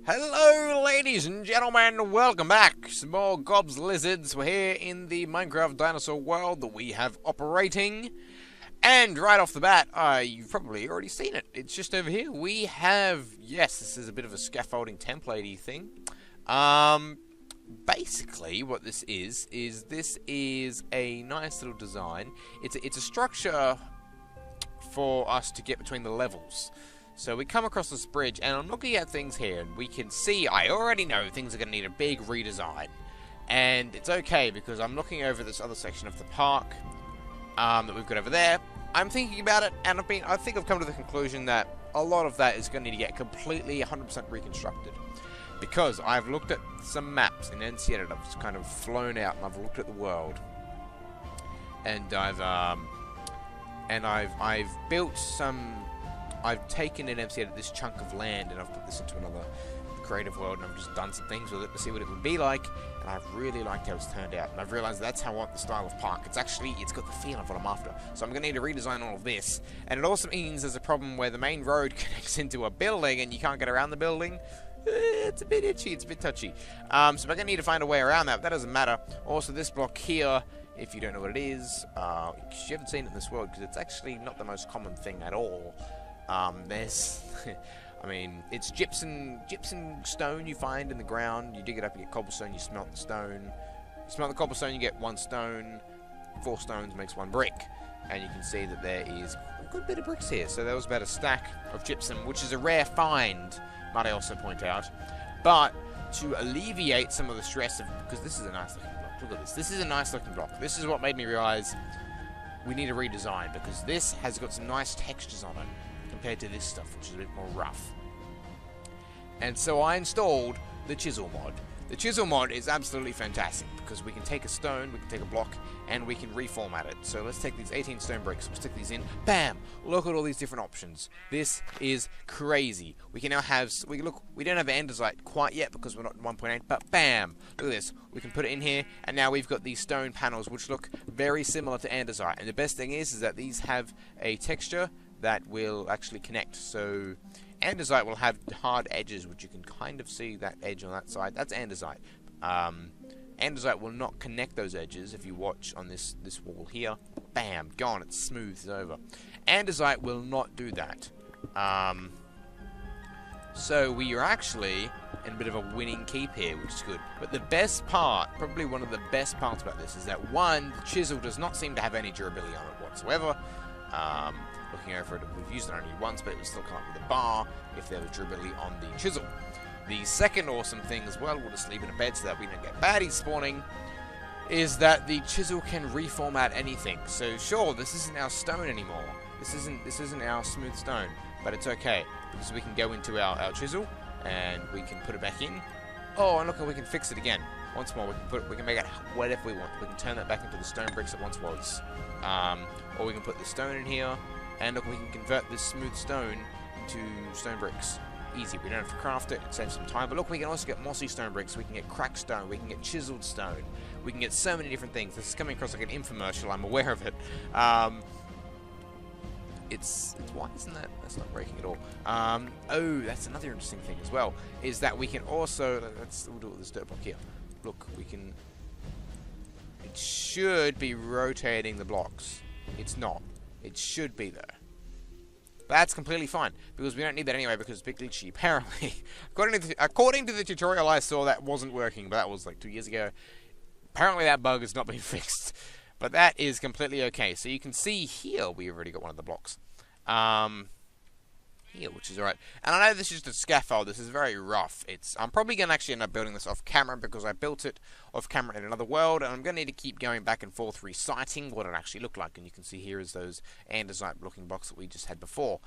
Hello, ladies and gentlemen, welcome back. Some more Gobs Lizards. We're here in the Minecraft dinosaur world that we have operating. And right off the bat, you've probably already seen it. It's just over here. We have, yes, this is a bit of a scaffolding template-y thing. Basically, what this is a nice little design. It's a structure for us to get between the levels. So we come across this bridge, and I'm looking at things here, and we can see, I already know things are going to need a big redesign. And it's okay, because I'm looking over this other section of the park that we've got over there. I'm thinking about it, and I think I've come to the conclusion that a lot of that is going to need to get completely 100% reconstructed. Because I've looked at some maps in NC Edit, I've just kind of flown out, and I've looked at the world. And I've built some... I've taken in MC Edit this chunk of land and I've put this into another creative world, and I've just done some things with it to see what it would be like, and I've really liked how it's turned out, and I've realised that's how I want the style of park. It's got the feel of what I'm after. So I'm going to need to redesign all of this, and it also means there's a problem where the main road connects into a building and you can't get around the building. It's a bit itchy, it's a bit touchy. So I'm going to need to find a way around that, but that doesn't matter. Also, this block here, if you don't know what it is, you haven't seen it in this world, because it's actually not the most common thing at all. There's, I mean, it's gypsum stone you find in the ground. You dig it up, you get cobblestone, you smelt the stone. You smelt the cobblestone, you get 1 stone. 4 stones makes 1 brick. And you can see that there is a good bit of bricks here. So there was about a stack of gypsum, which is a rare find, might I also point out. But to alleviate some of the stress of, because this is a nice looking block. Look at this. This is a nice looking block. This is what made me realize we need a redesign, because this has got some nice textures on it compared to this stuff, which is a bit more rough. And so I installed the Chisel mod. The Chisel mod is absolutely fantastic, because we can take a stone, we can take a block, and we can reformat it. So let's take these 18 stone bricks, we'll stick these in, bam! Look at all these different options. This is crazy. We can now have, we don't have andesite quite yet because we're not at 1.8, but bam! Look at this. We can put it in here, and now we've got these stone panels which look very similar to andesite. And the best thing is that these have a texture that will actually connect. So andesite will have hard edges, which you can kind of see that edge on that side. That's andesite. Andesite will not connect those edges. If you watch on this wall here, bam, gone. It smooths over. Andesite will not do that. So we are actually in a bit of a winning keep here, which is good. But the best part, probably one of the best parts about this, is that one, the chisel does not seem to have any durability on it whatsoever. Looking over it, we've used it only once, but it would still come up with a bar if there was durability on the chisel. The second awesome thing as well, we'll just leave it in bed so that we don't get baddies spawning, is that the chisel can reformat anything. So sure, this isn't our stone anymore. This isn't our smooth stone, but it's okay, because we can go into our chisel and we can put it back in. Oh, and look, we can fix it again. Once more, we can make it whatever we want. We can turn that back into the stone bricks it once was. Or we can put the stone in here, and look, we can convert this smooth stone into stone bricks. Easy. We don't have to craft it. It saves some time. But look, we can also get mossy stone bricks. We can get cracked stone. We can get chiseled stone. We can get so many different things. This is coming across like an infomercial. I'm aware of it. It's why isn't that? That's not breaking at all. Oh, that's another interesting thing as well. Is that we can also we'll do it with this dirt block here. Look, we can. It should be rotating the blocks. It's not. It should be there. But that's completely fine, because we don't need that anyway, because it's big glitchy. Apparently, according to the tutorial I saw, that wasn't working, but that was like 2 years ago. Apparently that bug has not been fixed. But that is completely okay. So you can see here, we've already got one of the blocks. Here, which is alright. And I know this is just a scaffold. This is very rough. I'm probably going to actually end up building this off camera, because I built it off camera in another world, and I'm going to need to keep going back and forth reciting what it actually looked like. And you can see here is those andesite looking blocks that we just had before.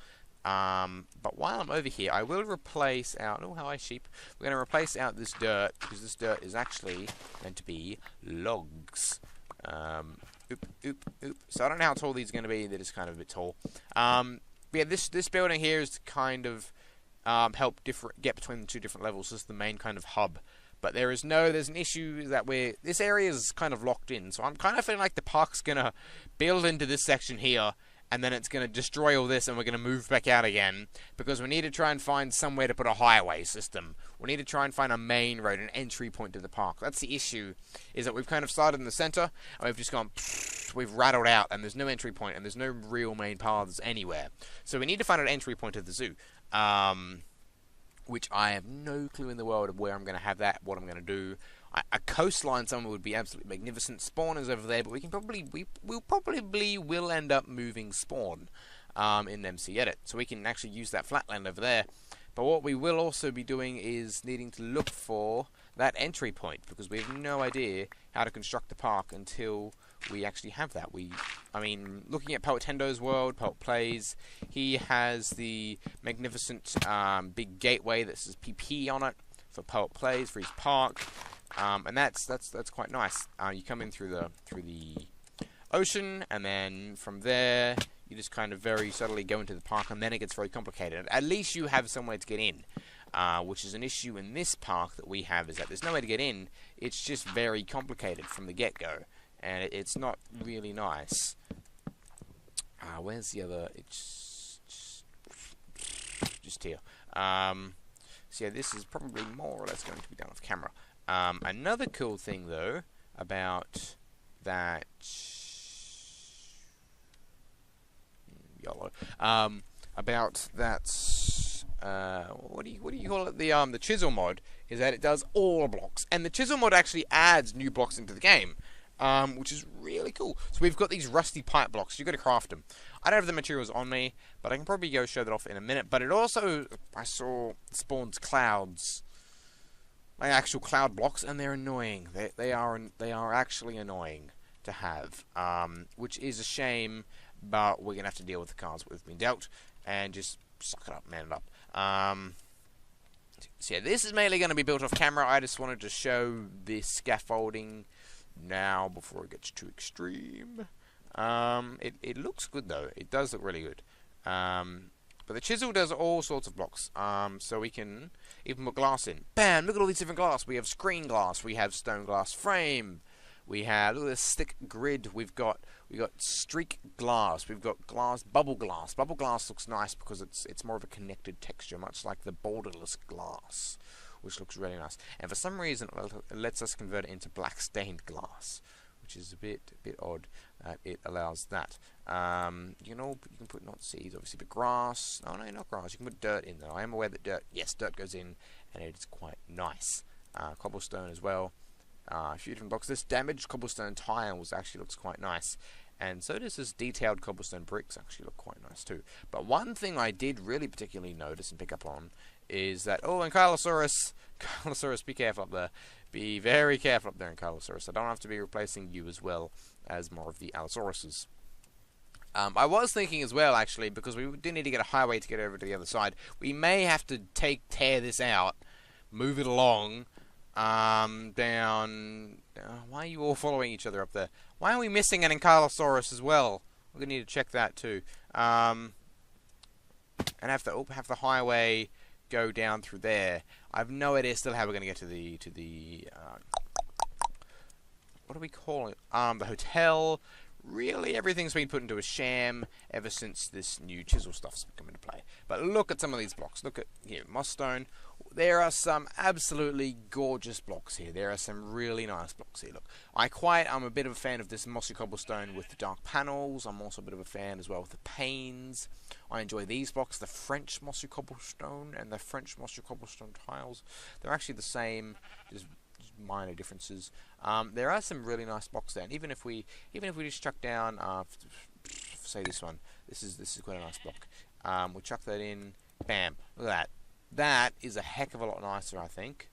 But while I'm over here, I will replace out... Oh, how I sheep. We're going to replace out this dirt, because this dirt is actually meant to be logs. Oop. So I don't know how tall these are going to be. They're just kind of a bit tall. Yeah, this building here is to kind of help get between the 2 different levels. This is the main kind of hub. But there's an issue that this area is kind of locked in. So I'm kind of feeling like the park's going to build into this section here and then it's going to destroy all this, and we're going to move back out again, because we need to try and find somewhere to put a highway system. We need to try and find a main road, an entry point to the park. That's the issue, is that we've kind of started in the center, and we've just gone, we've rattled out, and there's no entry point, and there's no real main paths anywhere. So we need to find an entry point to the zoo, which I have no clue in the world of where I'm going to have that, what I'm going to do. A coastline somewhere would be absolutely magnificent. Spawn is over there, but we'll probably end up moving spawn in MC Edit, so we can actually use that flatland over there. But what we will also be doing is needing to look for that entry point, because we have no idea how to construct the park until we actually have that. I mean, looking at Poetendo's world, Poet Plays, he has the magnificent big gateway that says PP on it for Poet Plays for his park. And that's quite nice. You come in through the ocean, and then from there you just kind of very subtly go into the park, and then it gets very complicated. At least you have somewhere to get in, which is an issue in this park that we have, is that there's no way to get in. It's just very complicated from the get-go, and it's not really nice. Where's the other? It's just here. So yeah, this is probably more or less going to be done off camera. Another cool thing, though, about that YOLO, about that what do you call it? The Chisel mod is that it does all blocks, and the Chisel mod actually adds new blocks into the game, which is really cool. So we've got these rusty pipe blocks. You've got to craft them. I don't have the materials on me, but I can probably go show that off in a minute. But it also, I saw spawns clouds. Like actual cloud blocks, and they're annoying. They are actually annoying to have, which is a shame. But we're gonna have to deal with the cards we've been dealt, and just suck it up, man it up. So yeah, this is mainly going to be built off camera. I just wanted to show this scaffolding now before it gets too extreme. It looks good though. It does look really good. But the chisel does all sorts of blocks, so we can even put glass in. Bam! Look at all these different glass. We have screen glass, we have stone glass frame, we have, look at this stick grid, we've got streak glass, we've got glass, bubble glass. Bubble glass looks nice because it's more of a connected texture, much like the borderless glass, which looks really nice. And for some reason, it lets us convert it into black stained glass, which is a bit odd. It allows that. You know, you can put not seeds, obviously, but grass. No, not grass. You can put dirt in, though. I am aware that dirt goes in, and it is quite nice. Cobblestone as well. A few different blocks. This damaged cobblestone tiles actually looks quite nice. And so does this detailed cobblestone bricks actually look quite nice too. But one thing I did really particularly notice and pick up on is that, oh, and Allosaurus, be careful up there. Be very careful up there in Allosaurus. I don't have to be replacing you as well as more of the Allosauruses. I was thinking as well, actually, because we do need to get a highway to get over to the other side, we may have to tear this out, move it along, down... why are you all following each other up there? Why are we missing an Ankylosaurus as well? We're going to need to check that too. And have the highway go down through there. I have no idea still how we're going to get to the what do we call it? The hotel. Really, everything's been put into a sham ever since this new chisel stuff's come into play. But look at some of these blocks. Look at here, moss stone. There are some absolutely gorgeous blocks here. There are some really nice blocks here. Look, I'm a bit of a fan of this mossy cobblestone with the dark panels. I'm also a bit of a fan as well with the panes. I enjoy these blocks, the French mossy cobblestone and the French mossy cobblestone tiles. They're actually the same, just minor differences. There are some really nice blocks there, and even if we just chuck down, say this one, this is quite a nice block. We'll chuck that in, bam, look at that. That is a heck of a lot nicer, I think,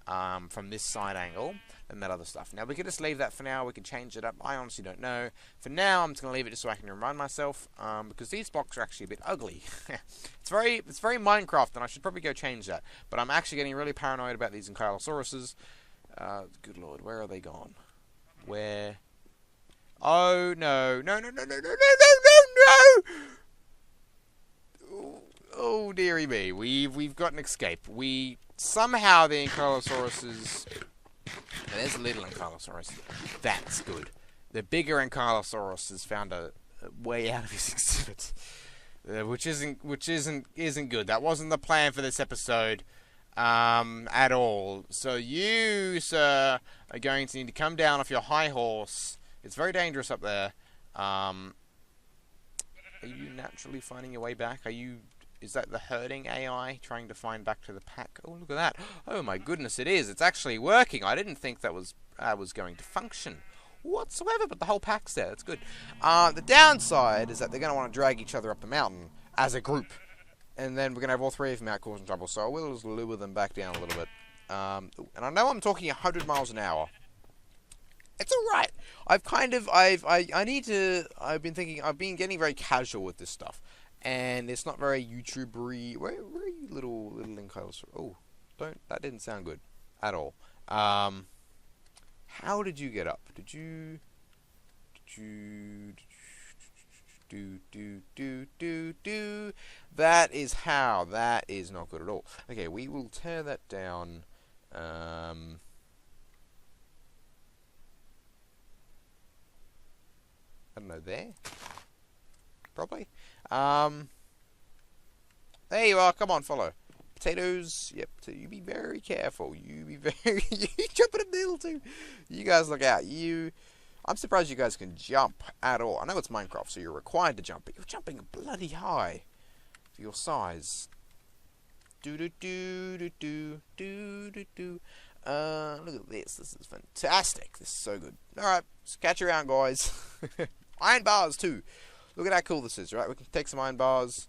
from this side angle than that other stuff. Now we can just leave that for now. We can change it up. I honestly don't know. For now, I'm just gonna leave it just so I can remind myself, because these blocks are actually a bit ugly. it's very Minecraft, and I should probably go change that. But I'm actually getting really paranoid about these Ankylosauruses. Good lord, where are they gone? Where? Oh no! No! Oh dearie me, we've got an escape. Somehow the Ankylosauruses. There's a little Ankylosaurus. That's good. The bigger Ankylosaurus has found a way out of his exhibit, which isn't good. That wasn't the plan for this episode at all. So you, sir, are going to need to come down off your high horse. It's very dangerous up there. Are you naturally finding your way back? Is that the herding AI trying to find back to the pack? Oh, look at that. Oh my goodness, it is. It's actually working. I didn't think that was going to function whatsoever, but the whole pack's there. That's good. The downside is that they're going to want to drag each other up the mountain as a group. And then we're going to have all three of them out causing trouble. So I will just lure them back down a little bit. And I know I'm talking 100 miles an hour. It's alright. I've been getting very casual with this stuff. And it's not very YouTuber-y. Where are you, little Allosaurus? Oh, that didn't sound good at all. How did you get up? Did you That is how. That is not good at all. Okay, we will tear that down. I don't know, there? Probably. There you are. Come on, follow. Potatoes. Yep. So you be very careful. You be very... you jump in the middle, too. You guys look out. I'm surprised you guys can jump at all. I know it's Minecraft, so you're required to jump, but you're jumping bloody high for your size. Look at this. This is fantastic. This is so good. Alright, let's catch you around, guys. Iron bars, too. Look at how cool this is, right? We can take some iron bars.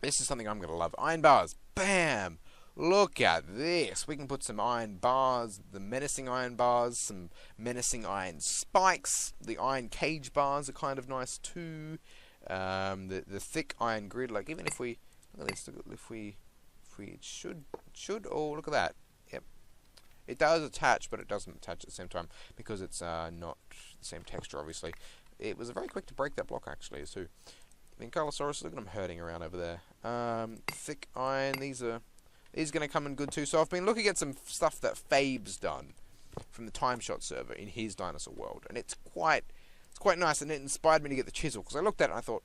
This is something I'm going to love. Iron bars. Bam! Look at this. We can put some iron bars, the menacing iron bars, some menacing iron spikes. The iron cage bars are kind of nice, too. The thick iron grid, like even if we... Look at this. It should... Oh, look at that. Yep. It does attach, but it doesn't attach at the same time because it's not the same texture, obviously. It was very quick to break that block, actually, too. I mean, Allosaurus, look at them hurting around over there. Thick iron, these are going to come in good, too. So I've been looking at some stuff that Fabe's done from the Timeshot server in his dinosaur world, and it's quite nice, and it inspired me to get the chisel, because I looked at it and I thought,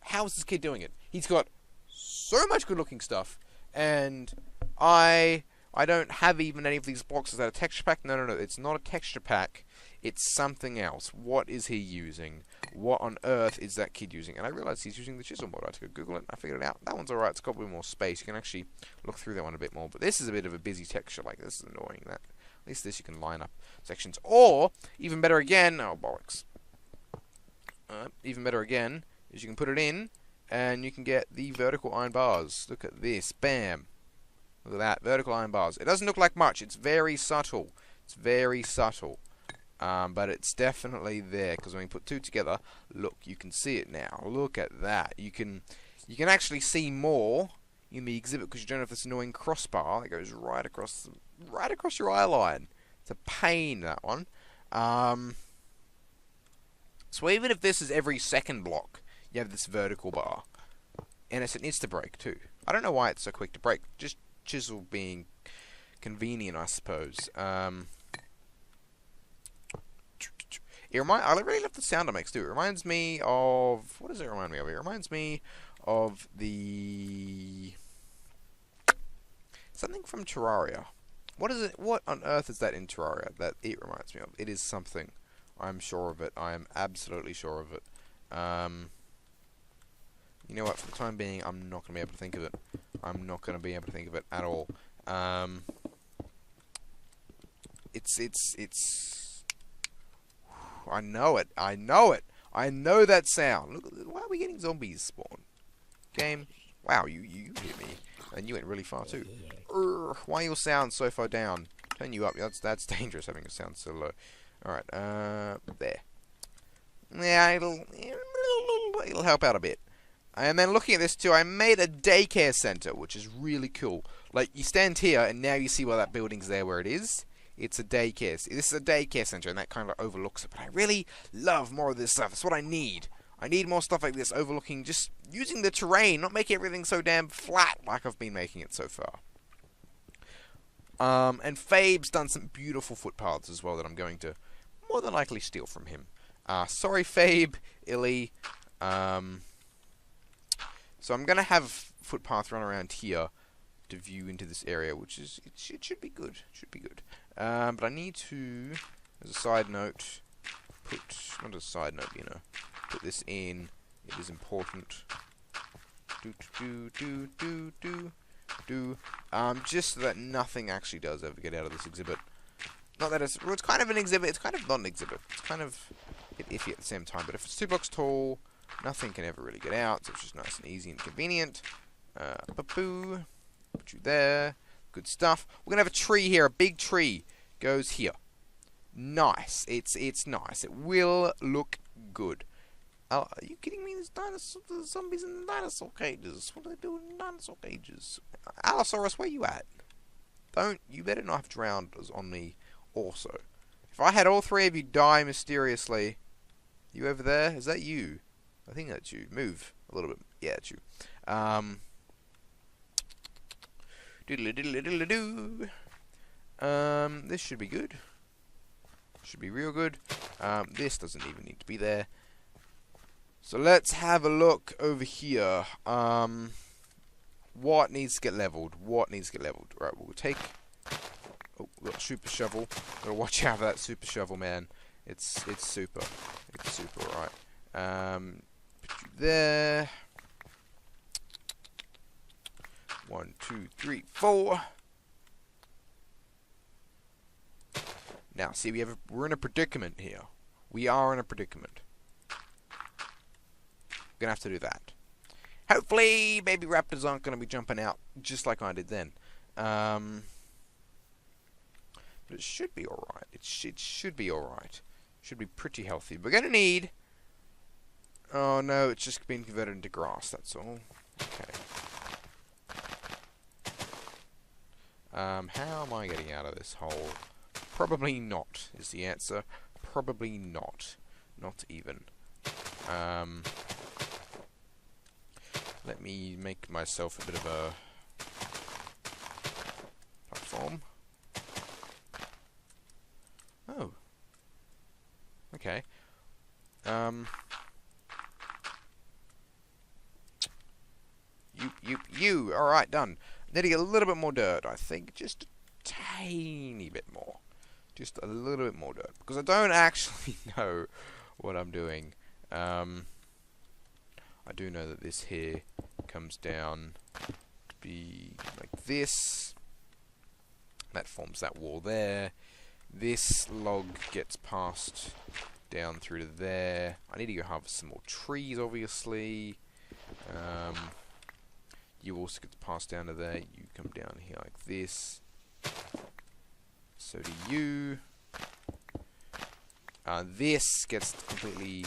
how is this kid doing it? He's got so much good-looking stuff, and I don't have even any of these blocks. Is that a texture pack? No, it's not a texture pack. It's something else. What is he using? What on earth is that kid using? And I realized he's using the chisel mod. I had to go Google it, and I figured it out. That one's alright. It's got a bit more space. You can actually look through that one a bit more. But this is a bit of a busy texture. Like, this is annoying. At least this you can line up sections. Or, even better again... Oh, bollocks. Even better again is you can put it in, and you can get the vertical iron bars. Look at this. Bam. Look at that. Vertical iron bars. It doesn't look like much. It's very subtle. It's very subtle. But it's definitely there, because when you put two together, look, you can see it now. Look at that. You can actually see more in the exhibit because you don't have this annoying crossbar that goes right across your eye line. It's a pain, that one. So even if this is every second block, you have this vertical bar, and it's an insta-break too. I don't know why it's so quick to break. Just chisel being convenient, I suppose. I really love the sound it makes too. It reminds me of... What does it remind me of? It reminds me of the... something from Terraria. What is it? What on earth is that in Terraria that it reminds me of? It is something. I'm sure of it. I am absolutely sure of it. You know what? For the time being, I'm not going to be able to think of it. I'm not going to be able to think of it at all. It's... I know it. I know it. I know that sound. Look, why are we getting zombies spawn? Game. Wow, you hit me, and you went really far too. Why your sound so far down? Turn you up. That's dangerous having a sound so low. All right. There. Yeah, it'll help out a bit. And then looking at this too, I made a daycare center, which is really cool. Like you stand here, and now you see why that building's there where it is. It's a daycare. This is a daycare center, and that kind of overlooks it. But I really love more of this stuff. It's what I need. I need more stuff like this, overlooking, just using the terrain, not making everything so damn flat like I've been making it so far. And Fabe's done some beautiful footpaths as well that I'm going to more than likely steal from him. Sorry, Fabe, Illy. So I'm gonna have footpath run around here to view into this area, which is it should be good. Should be good. But I need to, as a side note, not as a side note, you know, put this in. It is important. Just so that nothing actually does ever get out of this exhibit. Not that it's kind of an exhibit. It's kind of not an exhibit. It's kind of iffy at the same time. But if it's 2 blocks tall, nothing can ever really get out. So it's just nice and easy and convenient. Ba-boo. Put you there. Good stuff. We're gonna have a tree here. A big tree goes here. Nice. It's nice. It will look good. Are you kidding me? There's zombies in the dinosaur cages. What are they doing in dinosaur cages? Allosaurus, where you at? You better not have drowned on me also. If I had all 3 of you die mysteriously. You over there? Is that you? I think that's you. Move a little bit. Yeah, it's you. Diddle-diddle-diddle-doo. This should be good. Should be real good. This doesn't even need to be there. So let's have a look over here. What needs to get leveled? What needs to get leveled? Right, we'll take... Oh, we've got a super shovel. Gotta watch out for that super shovel, man. It's super. It's super, right. Put you there. 1, 2, 3, 4. Now, see, we're in a predicament here. We are in a predicament. Gonna have to do that. Hopefully, baby raptors aren't gonna be jumping out just like I did then. But it should be alright. It should be alright. Should be pretty healthy. We're gonna need... Oh no, it's just been converted into grass, that's all. Okay. How am I getting out of this hole? Probably not, is the answer. Probably not. Not even. Let me make myself a bit of a platform. Oh. Okay. You. Alright, done. Need to get a little bit more dirt, I think. Just a tiny bit more. Just a little bit more dirt. Because I don't actually know what I'm doing. I do know that this here comes down to be like this. That forms that wall there. This log gets passed down through to there. I need to go harvest some more trees, obviously. You also get passed down to there. You come down here like this. So do you. This gets completely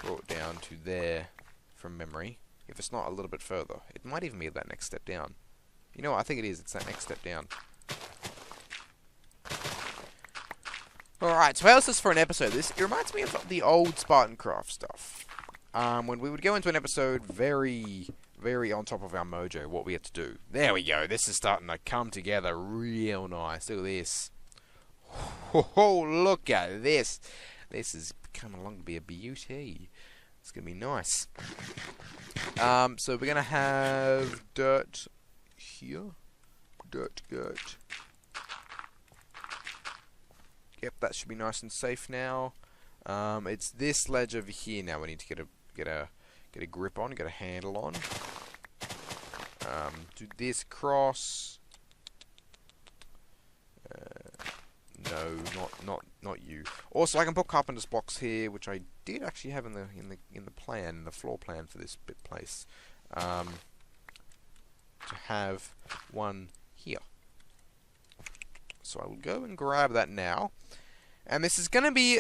brought down to there from memory. If it's not a little bit further. It might even be that next step down. You know what? I think it is. It's that next step down. Alright, so how's this for an episode? It reminds me of the old SpartanCraft stuff. When we would go into an episode very on top of our mojo, what we had to do. There we go. This is starting to come together real nice. Look at this. Oh, look at this. This is coming along to be a beauty. It's going to be nice. So we're going to have dirt here. Dirt. Yep, that should be nice and safe now. It's this ledge over here now we need to get a grip on, get a handle on. Do this cross. No, not you. Also, I can put Carpenter's blocks here, which I did actually have in the plan, the floor plan for this bit place. To have one here. So I will go and grab that now. And this is going to be,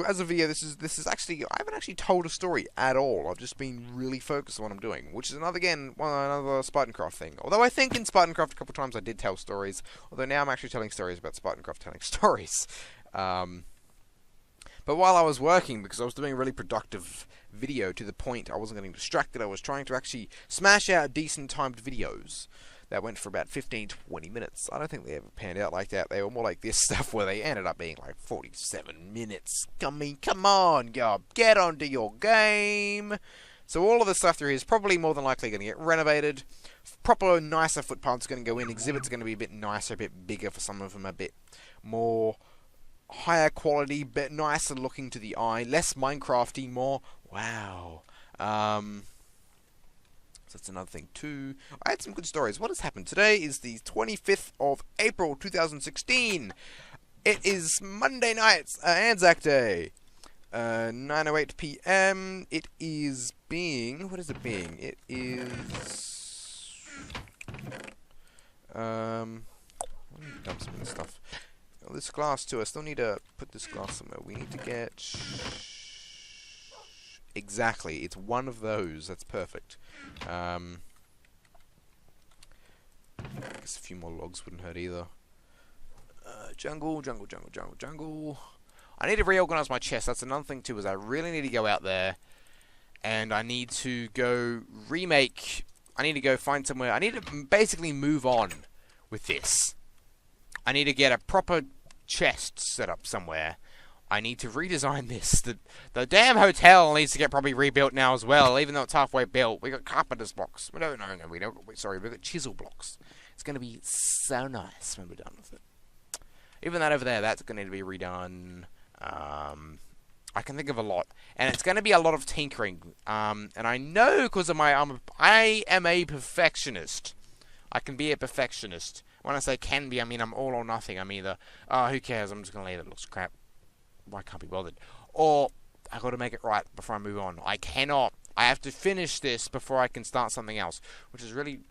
as a video, this is actually, I haven't actually told a story at all. I've just been really focused on what I'm doing, which is another SpartanCraft thing. Although I think in SpartanCraft a couple of times I did tell stories, although now I'm actually telling stories about SpartanCraft telling stories. But while I was working, because I was doing a really productive video to the point I wasn't getting distracted, I was trying to actually smash out decent timed videos. that went for about 15-20 minutes. I don't think they ever panned out like that. They were more like this stuff where they ended up being like 47 minutes. I mean, come on, Gob, get onto your game. So all of the stuff through here is probably more than likely going to get renovated. Proper, nicer footpaths going to go in. Exhibits are going to be a bit nicer, a bit bigger for some of them, a bit more higher quality, bit nicer looking to the eye, less Minecrafty, more wow. So that's another thing too. I had some good stories. What has happened? Today is the 25th of April 2016. It is Monday night, Anzac Day. 9:08 p.m. It is being... What is it being? It is... Let me dump some of this stuff. Oh, this glass too. I still need to put this glass somewhere. We need to get... Exactly. It's one of those. That's perfect. I guess a few more logs wouldn't hurt either. Jungle. I need to reorganize my chest. That's another thing too, is I really need to go out there and I need to go remake. I need to go find somewhere. I need to basically move on with this. I need to get a proper chest set up somewhere. I need to redesign this. The damn hotel needs to get probably rebuilt now as well, even though it's halfway built. We got Carpenter's blocks. No, we don't. Sorry, we got Chisel blocks. It's going to be so nice when we're done with it. Even that over there, that's going to need to be redone. I can think of a lot, and it's going to be a lot of tinkering. And I know because of I am a perfectionist. I can be a perfectionist. When I say can be, I mean I'm all or nothing. I'm either, oh, who cares? I'm just going to leave it. It looks crap. I can't be bothered. Or I got to make it right before I move on. I cannot. I have to finish this before I can start something else, which is really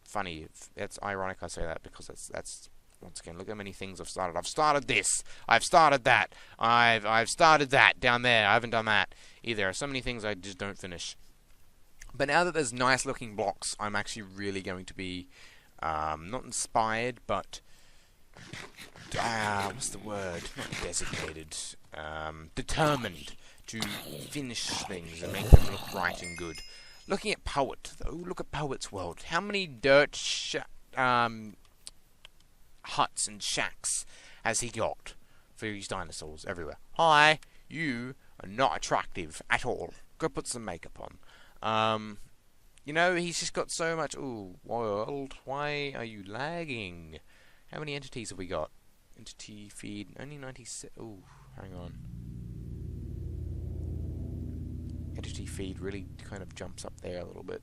funny. It's ironic I say that because that's once again, look how many things I've started. I've started this. I've started that. I've started that down there. I haven't done that either. There are so many things I just don't finish. But now that there's nice looking blocks, I'm actually really going to be not inspired, but what's the word? Not designated. Determined to finish things and make them look right and good. Looking at Poet, though, look at Poet's world. How many dirt huts and shacks has he got for his dinosaurs everywhere? Hi, you are not attractive at all. Go put some makeup on. You know, he's just got so much... Ooh, world, why are you lagging? How many entities have we got? Entity feed, only 96... Ooh, hang on. Entity feed really kind of jumps up there a little bit.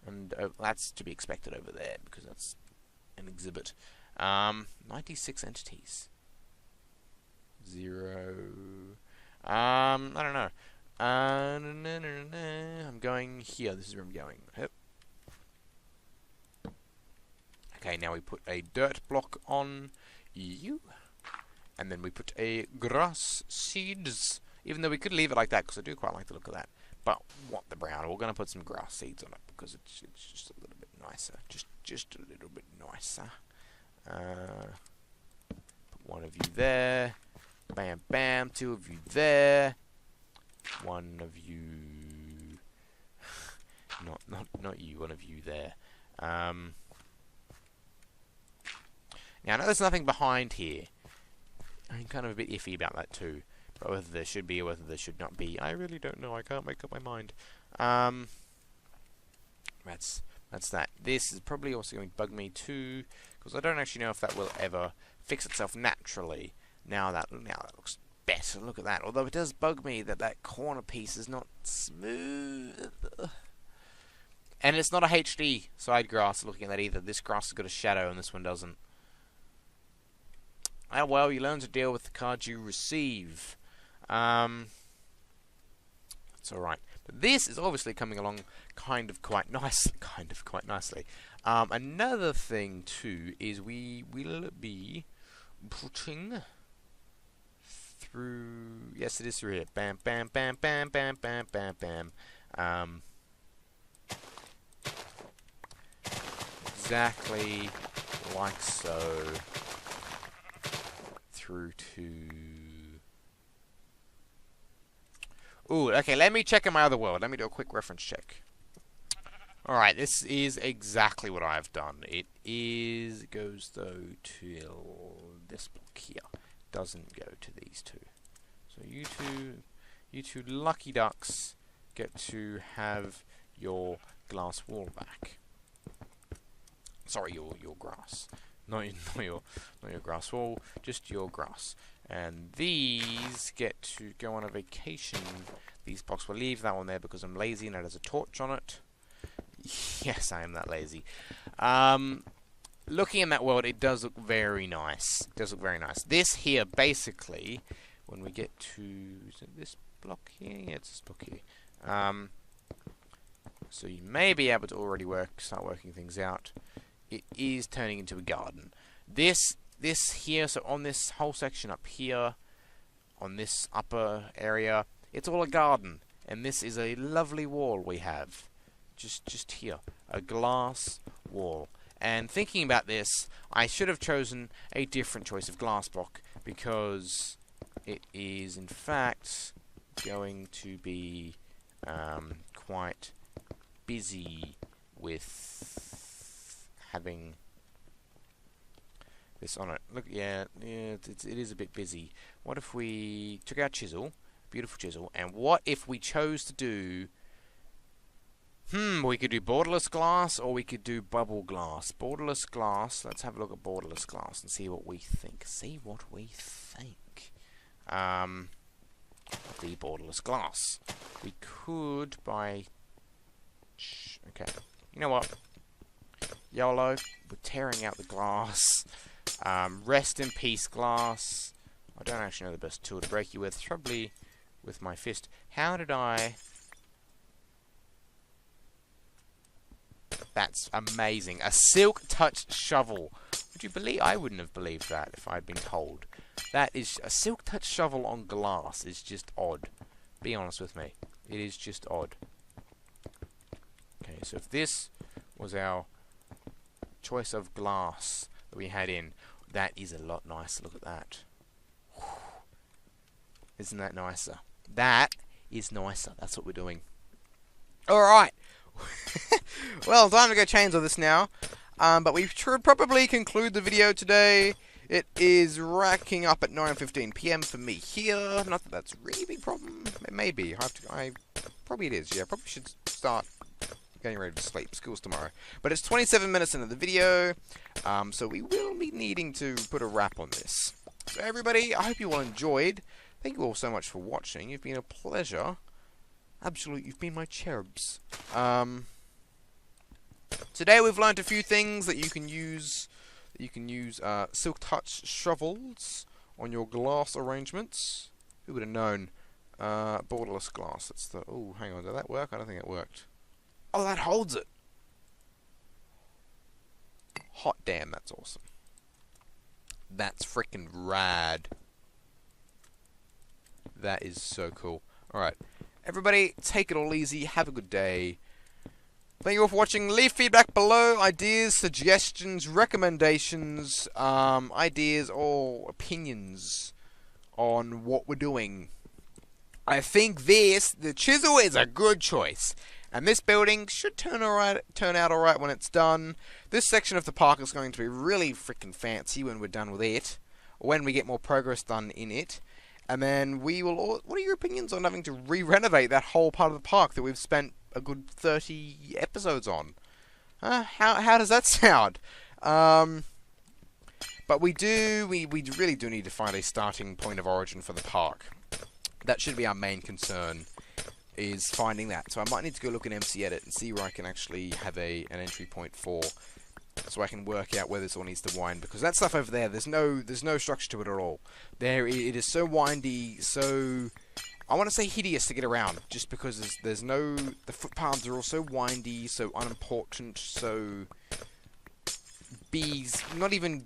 And that's to be expected over there, because that's an exhibit. 96 entities. 0. I don't know. I'm going here. This is where I'm going. Yep. Okay, now we put a dirt block on you. And then we put a grass seeds. Even though we could leave it like that, because I do quite like the look of that. But want the brown. We're going to put some grass seeds on it, because it's just a little bit nicer. Just a little bit nicer. Put one of you there. Bam, bam. 2 of you there. 1 of you. not you. 1 of you there. Now I know there's nothing behind here. I'm kind of a bit iffy about that too. But whether there should be or whether there should not be, I really don't know. I can't make up my mind. That's that. This is probably also going to bug me too, because I don't actually know if that will ever fix itself naturally. Now that looks better. Look at that. Although it does bug me that corner piece is not smooth. And it's not a HD side grass looking at that either. This grass has got a shadow and this one doesn't. Oh well, you learn to deal with the cards you receive. That's alright. But this is obviously coming along kind of quite nicely. Another thing too is we will be putting through... Yes, it is through here. Bam, bam, bam, bam, bam, bam, bam, bam. Exactly like so. Through to... Ooh, okay, let me check in my other world. Let me do a quick reference check. Alright, this is exactly what I've done. Goes though to this block here. Doesn't go to these two. So you two lucky ducks get to have your glass wall back. Sorry, your grass. Not your grass wall, just your grass. And these get to go on a vacation. These blocks will leave that one there because I'm lazy and it has a torch on it. Yes, I am that lazy. Looking in that world, it does look very nice. It does look very nice. This here, basically, when we get to... Is it this block here? Yeah, it's this block here. So you may be able to already start working things out. It is turning into a garden. This here, so on this whole section up here, on this upper area, it's all a garden. And this is a lovely wall we have. Just here. A glass wall. And thinking about this, I should have chosen a different choice of glass block, because it is, in fact, going to be quite busy with having this on it. Look, yeah, it is a bit busy. What if we took our chisel, beautiful chisel, and what if we chose to do... we could do borderless glass, or we could do bubble glass. Borderless glass, let's have a look at borderless glass and see what we think. The borderless glass. We could buy... Okay, you know what? YOLO, we're tearing out the glass. Rest in peace, glass. I don't actually know the best tool to break you with. It's probably with my fist. How did I... That's amazing. A silk touch shovel. Would you believe? I wouldn't have believed that if I'd been told. That is a silk touch shovel on glass is just odd. Be honest with me. It is just odd. Okay, so if this was our choice of glass that we had in, that is a lot nicer. Look at that. Whew. Isn't that nicer? That is nicer. That's what we're doing. Alright. Well, time to go chainsaw this now. But we should probably conclude the video today. It is racking up at 9:15 PM for me here. Not that that's really a big problem. It may be. Probably it is. Yeah, probably should start getting ready to sleep. School's tomorrow. But it's 27 minutes into the video. So we will be needing to put a wrap on this. So everybody, I hope you all enjoyed. Thank you all so much for watching. You've been a pleasure. Absolutely, you've been my cherubs. Today we've learned a few things that you can use. Silk touch shovels on your glass arrangements. Who would have known? Borderless glass. That's the. Oh, hang on. Did that work? I don't think it worked. Oh, that holds it. Hot damn, that's awesome. That's freaking rad. That is so cool. All right. Everybody, take it all easy. Have a good day. Thank you all for watching. Leave feedback below. Ideas, suggestions, recommendations, ideas or opinions on what we're doing. I think the chisel is a good choice. And this building should turn out alright when it's done. This section of the park is going to be really freaking fancy when we're done with it. Or when we get more progress done in it. And then we will... What are your opinions on having to re-renovate that whole part of the park that we've spent a good 30 episodes on? How does that sound? But we really do need to find a starting point of origin for the park. That should be our main concern, is finding that. So I might need to go look in MC Edit and see where I can actually have an entry point for, so I can work out where this all needs to wind, because that stuff over there, there's no structure to it at all. It is so windy, so I want to say hideous to get around, just because the footpaths are all so windy, so unimportant, so not even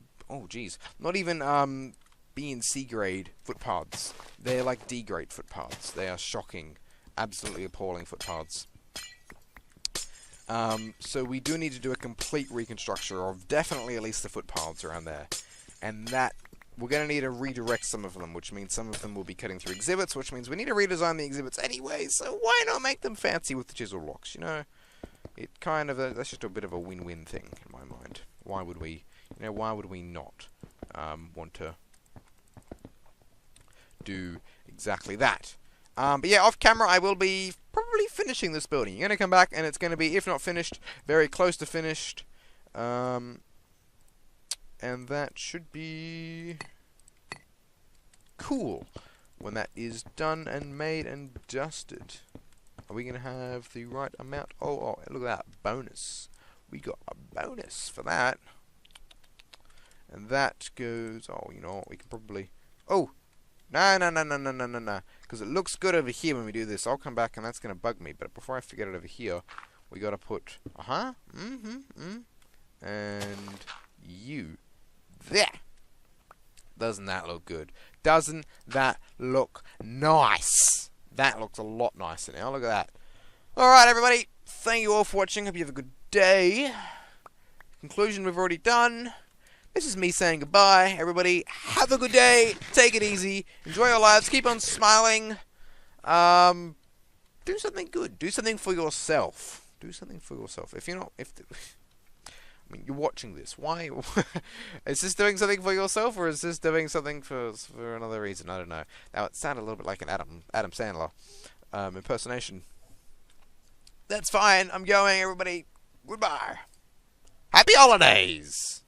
B and C grade footpaths. They're like D grade footpaths. They are shocking, absolutely appalling footpaths. So we do need to do a complete reconstruction of definitely at least the footpaths around there. And that, we're going to need to redirect some of them, which means some of them will be cutting through exhibits, which means we need to redesign the exhibits anyway, so why not make them fancy with the chisel blocks, you know? it kind of that's just a bit of a win-win thing in my mind. Why would we, why would we not want to do exactly that? But yeah, off camera I will be probably finishing this building. You're going to come back and it's going to be, if not finished, very close to finished. And that should be cool when that is done and made and dusted. Are we going to have the right amount? Oh, look at that. Bonus. We got a bonus for that. And that goes... Oh, you know what? We can probably... Oh! No. Because it looks good over here when we do this. I'll come back and that's going to bug me. But before I forget it over here, we got to put... And you. There! Doesn't that look good? Doesn't that look nice? That looks a lot nicer now. Look at that. Alright, everybody. Thank you all for watching. Hope you have a good day. Conclusion we've already done. This is me saying goodbye. Everybody, have a good day. Take it easy. Enjoy your lives. Keep on smiling. Do something good. Do something for yourself. Do something for yourself. If you're not... I mean, you're watching this. Why? Is this doing something for yourself, or is this doing something for another reason? I don't know. Now, it sounded a little bit like an Adam Sandler impersonation. That's fine. I'm going, everybody. Goodbye. Happy holidays!